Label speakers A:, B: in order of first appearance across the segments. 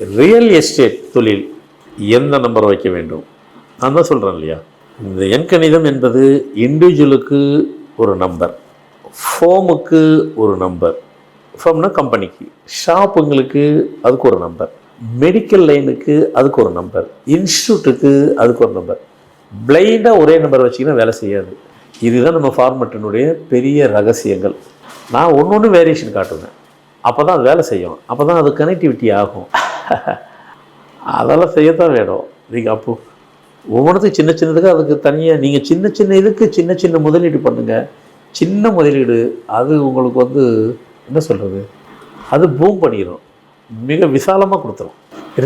A: Real estate தொழில் எந்த number வைக்க வேண்டும்? நான் தான் சொல்கிறேன் இல்லையா, இந்த எண்கணிதம் என்பது இண்டிவிஜுவலுக்கு ஒரு நம்பர், ஃபோமுக்கு ஒரு நம்பர், ஃபோம்னா கம்பெனிக்கு, ஷாப்புங்களுக்கு அதுக்கு ஒரு நம்பர், மெடிக்கல் லைனுக்கு அதுக்கு ஒரு நம்பர், இன்ஸ்டியூட்டுக்கு அதுக்கு ஒரு நம்பர். பிளைண்டாக ஒரே நம்பர் வச்சிங்கன்னா வேலை செய்யாது. இதுதான் நம்ம ஃபார்மேட்டினுடைய பெரிய ரகசியங்கள். நான் ஒன்று வேரியேஷன் காட்டுவேன், அப்போ தான் அது வேலை செய்யும், அப்போ தான் அது கனெக்டிவிட்டி ஆகும். அதெல்லாம் செய்யத்தான் வேணும். நீங்கள் அப்போது ஒவ்வொன்றுத்துக்கும் சின்ன சின்னதுக்கு அதுக்கு தனியாக நீங்கள் சின்ன சின்ன இதுக்கு சின்ன சின்ன முதலீடு பண்ணுங்கள். சின்ன முதலீடு அது உங்களுக்கு வந்து என்ன சொல்கிறது, அது பூம் பண்ணிடும், மிக விசாலமாக கொடுத்துரும்.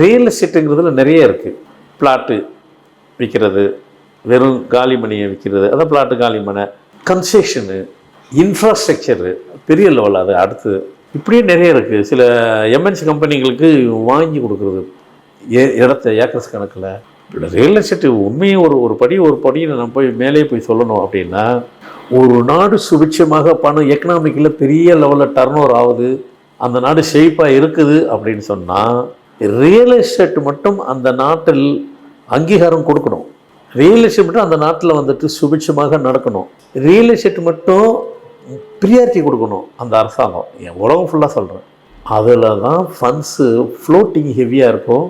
A: ரியல் எஸ்டேட்டுங்கிறதுல நிறைய இருக்குது. பிளாட்டு விற்கிறது, வெறும் காலி மணியை விற்கிறது, அதான் பிளாட்டு காலி மனை, கன்ஸ்ட்ரக்ஷனு, இன்ஃப்ராஸ்ட்ரக்சரு பெரிய லெவல், அது அடுத்து இப்படியே நிறைய இருக்குது. சில எம்என்சி கம்பெனிகளுக்கு வாங்கி கொடுக்குறது இடத்த ஏக்கர்ஸ் கணக்கில். ரியல் எஸ்டேட்டு உண்மையை ஒரு படியில் நம்ம போய் மேலே போய் சொல்லணும் அப்படின்னா, ஒரு நாடு சுபிட்சமாக பணம் எக்கனாமிக்கில் பெரிய லெவலில் டர்ன் ஓவர் ஆகுது, அந்த நாடு செழிப்பாக இருக்குது அப்படின்னு சொன்னால் ரியல் எஸ்டேட் மட்டும் அந்த நாட்டில் அங்கீகாரம் கொடுக்கணும். ரியல் எஸ்டேட் மட்டும் அந்த நாட்டில் வந்துட்டு சுபிட்சமாக நடக்கணும். ரியல் எஸ்டேட் மட்டும் ப்ரியாரிட்டி கொடுக்கணும் அந்த அரசாங்கம். என் உலகம் ஃபுல்லாக சொல்கிறேன். அதில் தான் ஃபண்ட்ஸு ஃப்ளோட்டிங் ஹெவியாக இருக்கும்.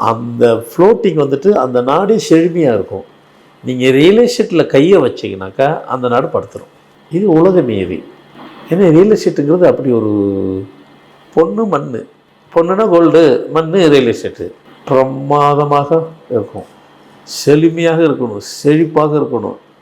A: அந்த ஃப்ளோட்டிங் வந்துட்டு அந்த நாடே செழுமையாக இருக்கும். நீங்கள் ரியல் எஸ்டேட்டில் கையை வச்சிங்கனாக்கா அந்த நாடு படுத்துடும். இது உலக நீதி. ஏன்னா ரியல் எஸ்டேட்டுங்கிறது அப்படி ஒரு பொண்ணுனா கோல்டு, மண் ரியல் எஸ்டேட்டு பிரமாதமாக இருக்கும், செழுமையாக இருக்கணும், செழிப்பாக இருக்கணும்.